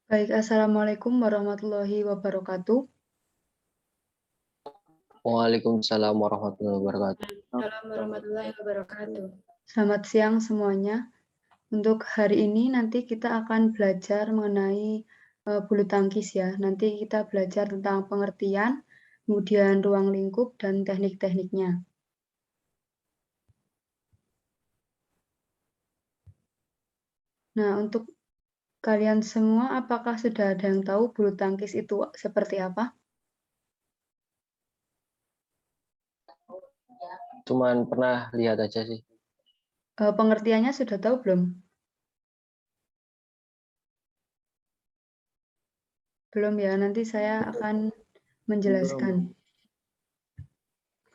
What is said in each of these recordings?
Baik, assalamualaikum warahmatullahi wabarakatuh. Waalaikumsalam warahmatullahi wabarakatuh. Waalaikumsalam warahmatullahi wabarakatuh. Selamat siang semuanya. Untuk hari ini nanti kita akan belajar mengenai bulu tangkis ya. Nanti kita belajar tentang pengertian, kemudian ruang lingkup dan teknik-tekniknya. Nah, untuk kalian semua, apakah sudah ada yang tahu bulu tangkis itu seperti apa? Cuman pernah lihat aja sih. Pengertiannya sudah tahu belum? Belum ya, nanti saya akan menjelaskan.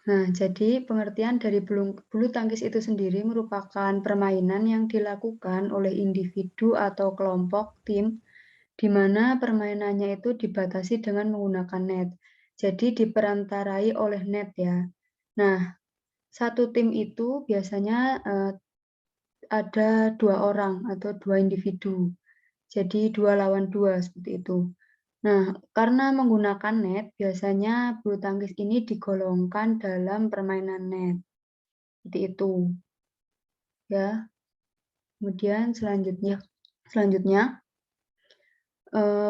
Nah, jadi pengertian dari bulu tangkis itu sendiri merupakan permainan yang dilakukan oleh individu atau kelompok tim, di mana permainannya itu dibatasi dengan menggunakan net. Jadi diperantarai oleh net ya. Nah, satu tim itu biasanya ada 2 orang atau 2 individu. Jadi 2 lawan 2 seperti itu. Nah, karena menggunakan net, biasanya bulu tangkis ini digolongkan dalam permainan net. Seperti itu, ya. Kemudian selanjutnya,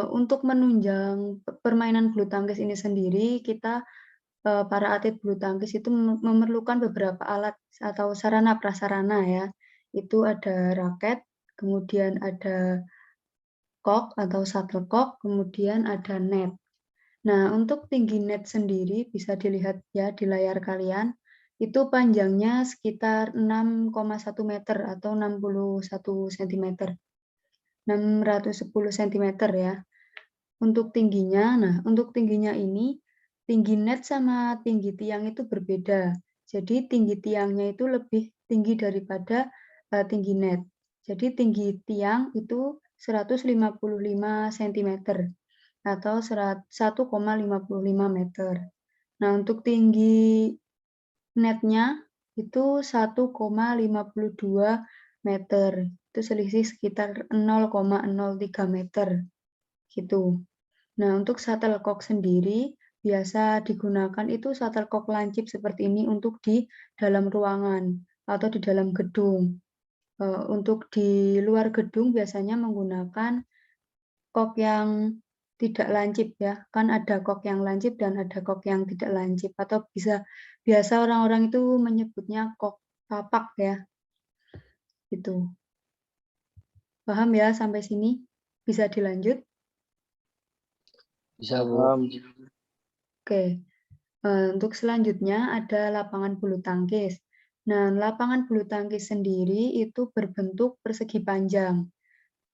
untuk menunjang permainan bulu tangkis ini sendiri, kita, para atlet bulu tangkis itu memerlukan beberapa alat atau sarana prasarana ya. Itu ada raket, kemudian ada kok atau shuttlecock, kemudian ada net. Nah, untuk tinggi net sendiri bisa dilihat ya di layar kalian, itu panjangnya sekitar 6,1 meter atau 61 sentimeter, 610 sentimeter ya. Untuk tingginya ini, tinggi net sama tinggi tiang itu berbeda. Jadi tinggi tiangnya itu lebih tinggi daripada tinggi net. Jadi tinggi tiang itu 155 sentimeter atau 1,55 meter. Nah, untuk tinggi netnya itu 1,52 meter. Itu selisih sekitar 0,03 meter gitu. Nah, untuk shuttlecock sendiri biasa digunakan itu shuttlecock lancip seperti ini untuk di dalam ruangan atau di dalam gedung. Untuk di luar gedung biasanya menggunakan kok yang tidak lancip ya, kan ada kok yang lancip dan ada kok yang tidak lancip atau biasa orang-orang itu menyebutnya kok papak ya, gitu. Paham ya sampai sini? Bisa dilanjut? Bisa, Bu. Oke. Untuk selanjutnya ada lapangan bulu tangkis. Nah, lapangan bulu tangkis sendiri itu berbentuk persegi panjang.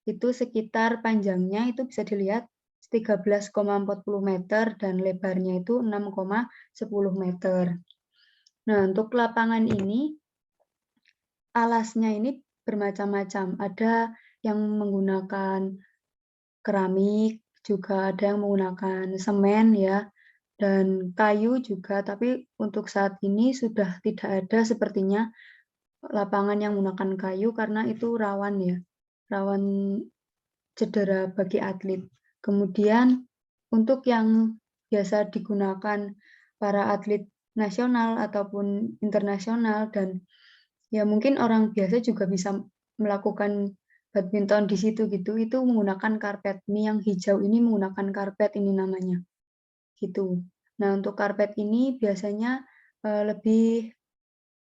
Itu sekitar panjangnya itu bisa dilihat 13,40 meter dan lebarnya itu 6,10 meter. Nah, untuk lapangan ini alasnya ini bermacam-macam. Ada yang menggunakan keramik, juga ada yang menggunakan semen ya, dan kayu juga. Tapi untuk saat ini sudah tidak ada sepertinya lapangan yang menggunakan kayu karena itu rawan ya, rawan cedera bagi atlet. Kemudian untuk yang biasa digunakan para atlet nasional ataupun internasional dan ya mungkin orang biasa juga bisa melakukan badminton di situ gitu, itu menggunakan karpet. Ini yang hijau ini menggunakan karpet ini namanya, gitu. Nah, untuk karpet ini biasanya, lebih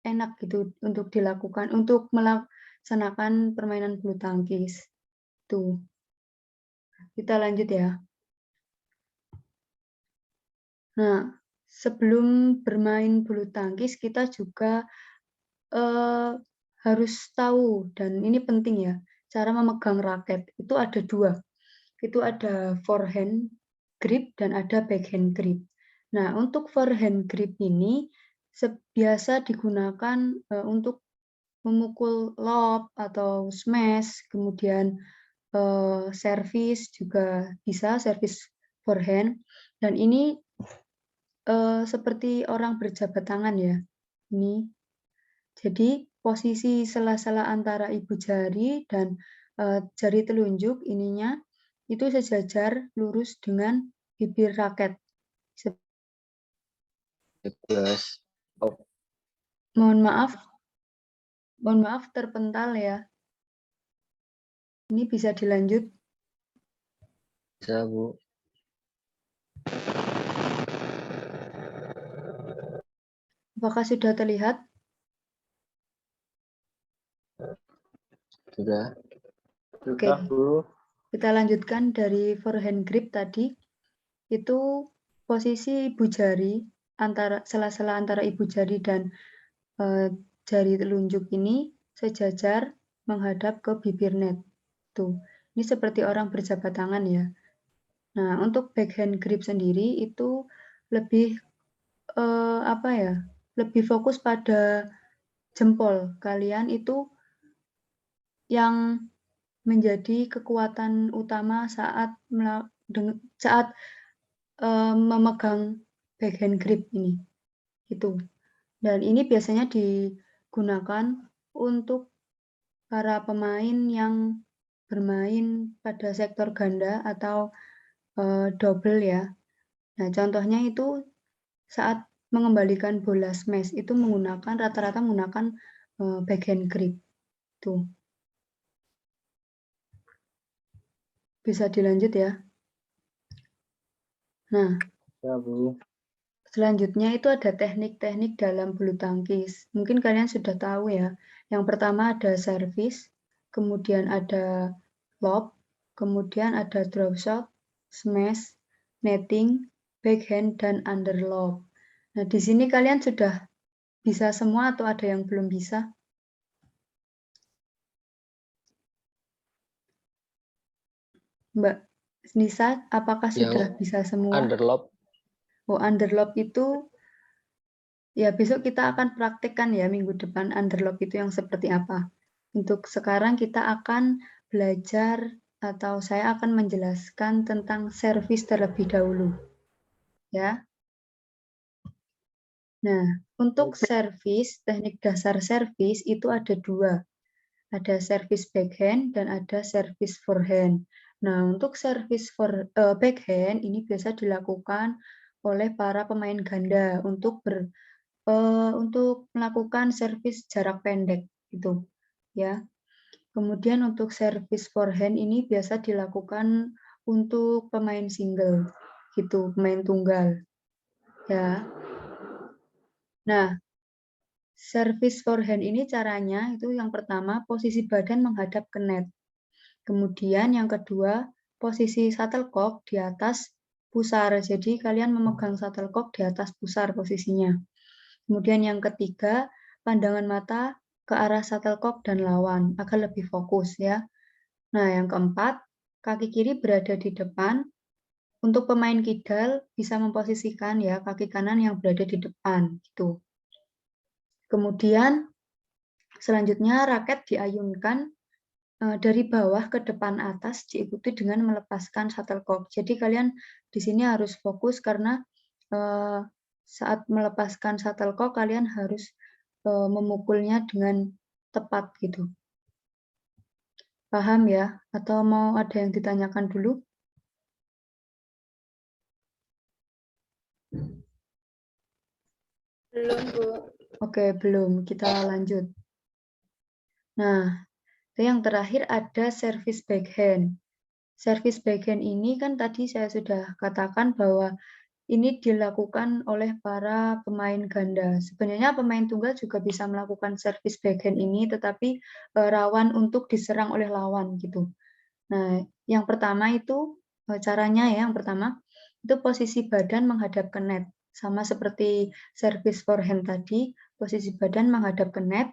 enak gitu untuk dilakukan untuk melaksanakan permainan bulu tangkis, tuh. Kita lanjut ya. Nah, sebelum bermain bulu tangkis kita juga, harus tahu dan ini penting ya, cara memegang raket. Itu ada 2, itu ada forehand grip dan ada backhand grip. Nah, untuk forehand grip ini biasa digunakan, untuk memukul lob atau smash, kemudian, servis juga bisa, servis forehand dan ini seperti orang berjabat tangan ya, ini. Jadi posisi sela-sela antara ibu jari dan, jari telunjuk ininya, itu sejajar lurus dengan bibir raket. Plus. Oh, Mohon maaf terpental ya. Ini bisa dilanjut. bisa, Bu. Apakah sudah terlihat? Sudah. Oke. Kita lanjutkan dari forehand grip tadi. Itu posisi ibu jari antara sela-sela antara ibu jari dan jari telunjuk ini sejajar menghadap ke bibir net. Tuh. Ini seperti orang berjabat tangan ya. Nah, untuk backhand grip sendiri itu lebih lebih fokus pada jempol kalian itu yang menjadi kekuatan utama saat memegang backhand grip ini. Itu. Dan ini biasanya digunakan untuk para pemain yang bermain pada sektor ganda atau double ya. Nah, contohnya itu saat mengembalikan bola smash itu rata-rata menggunakan backhand grip. Tuh. Bisa dilanjut ya. Nah, Ya, Bu. selanjutnya itu ada teknik-teknik dalam bulu tangkis. Mungkin kalian sudah tahu ya. Yang pertama ada service, kemudian ada lob, kemudian ada drop shot, smash, netting, backhand, dan under lob. Nah, di sini kalian sudah bisa semua atau ada yang belum bisa? Mbak Nisa, apakah sudah Yang bisa semua? underlob. Oh, underlob itu, ya besok kita akan praktekkan ya minggu depan underlob itu yang seperti apa. Untuk sekarang kita akan belajar atau saya akan menjelaskan tentang servis terlebih dahulu. Ya. Nah, untuk servis, teknik dasar servis itu ada dua. Ada servis backhand dan ada servis forehand. Nah, untuk servis backhand ini biasa dilakukan oleh para pemain ganda untuk melakukan servis jarak pendek gitu, ya. Kemudian untuk servis forehand ini biasa dilakukan untuk pemain single gitu, pemain tunggal, ya. Nah, servis forehand ini caranya itu yang pertama posisi badan menghadap ke net. Kemudian yang kedua, posisi shuttlecock di atas pusar. Jadi kalian memegang shuttlecock di atas pusar posisinya. Kemudian yang ketiga, pandangan mata ke arah shuttlecock dan lawan agar lebih fokus ya. Nah, yang keempat, kaki kiri berada di depan. Untuk pemain kidal bisa memposisikan ya kaki kanan yang berada di depan gitu. Kemudian selanjutnya raket diayunkan dari bawah ke depan atas diikuti dengan melepaskan shuttlecock. Jadi kalian di sini harus fokus karena saat melepaskan shuttlecock kalian harus memukulnya dengan tepat gitu. Paham ya? Atau mau ada yang ditanyakan dulu? Belum, Bu. Oke, belum. Kita lanjut. Nah, yang terakhir ada service backhand. Service backhand ini kan tadi saya sudah katakan bahwa ini dilakukan oleh para pemain ganda. Sebenarnya pemain tunggal juga bisa melakukan service backhand ini, tetapi rawan untuk diserang oleh lawan gitu. Nah, yang pertama itu caranya ya, yang pertama itu posisi badan menghadap ke net. Sama seperti service forehand tadi, posisi badan menghadap ke net.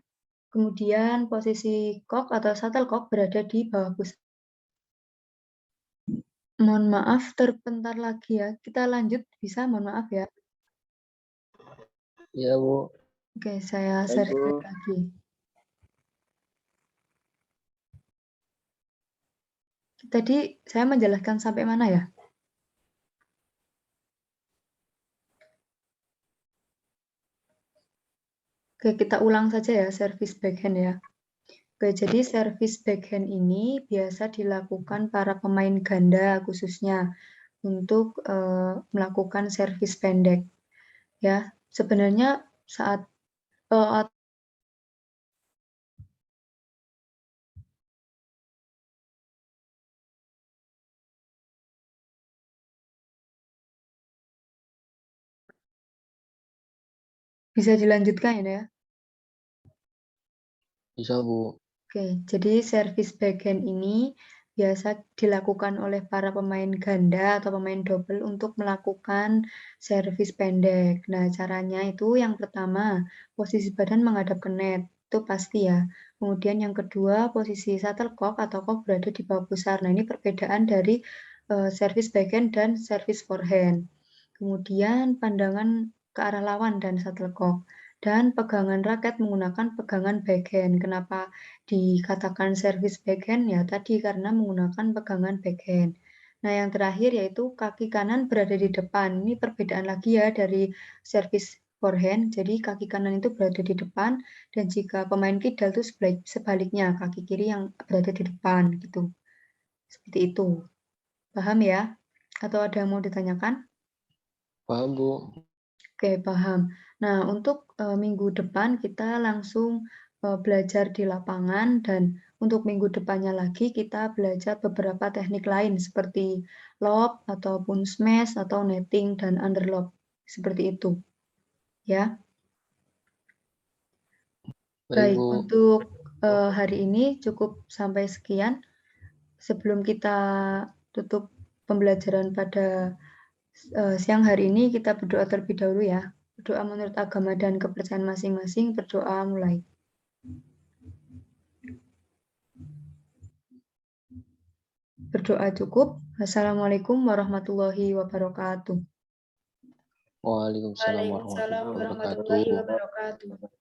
Kemudian posisi cock atau shuttlecock berada di bawah pusat. Mohon maaf, terpentar lagi ya. Kita lanjut, bisa? Mohon maaf ya. Iya, Bu. Oke, saya share lagi. Tadi saya menjelaskan sampai mana ya? Oke, kita ulang saja ya, service backhand ya. Oke, jadi service backhand ini biasa dilakukan para pemain ganda khususnya untuk melakukan servis pendek. Ya, sebenarnya saat bisa dilanjutkan ya? Bisa, Bu. Oke, jadi service backhand ini biasa dilakukan oleh para pemain ganda atau pemain double untuk melakukan servis pendek. Nah, caranya itu yang pertama, posisi badan menghadap ke net, itu pasti ya. Kemudian yang kedua, posisi shuttlecock atau cock berada di bawah pusar. Nah, ini perbedaan dari service backhand dan service forehand. Kemudian pandangan ke arah lawan dan shuttlecock. Dan pegangan raket menggunakan pegangan backhand. Kenapa dikatakan service backhand? Ya tadi karena menggunakan pegangan backhand. Nah yang terakhir yaitu kaki kanan berada di depan. Ini perbedaan lagi ya dari service forehand. Jadi kaki kanan itu berada di depan dan jika pemain kidal itu sebaliknya kaki kiri yang berada di depan gitu. Seperti itu. Paham ya? Atau ada yang mau ditanyakan? Paham, Bu. Oke, paham. Nah, untuk minggu depan kita langsung belajar di lapangan dan untuk minggu depannya lagi kita belajar beberapa teknik lain seperti lob ataupun smash atau netting dan underlob. Seperti itu. Ya. Baik, Baik, Bu. untuk hari ini cukup sampai sekian. Sebelum kita tutup pembelajaran pada siang hari ini kita berdoa terlebih dahulu ya. Berdoa menurut agama dan kepercayaan masing-masing, berdoa mulai. Berdoa cukup. Assalamualaikum warahmatullahi wabarakatuh. Waalaikumsalam Waalaikumsalam warahmatullahi warahmatullahi wabarakatuh. wabarakatuh.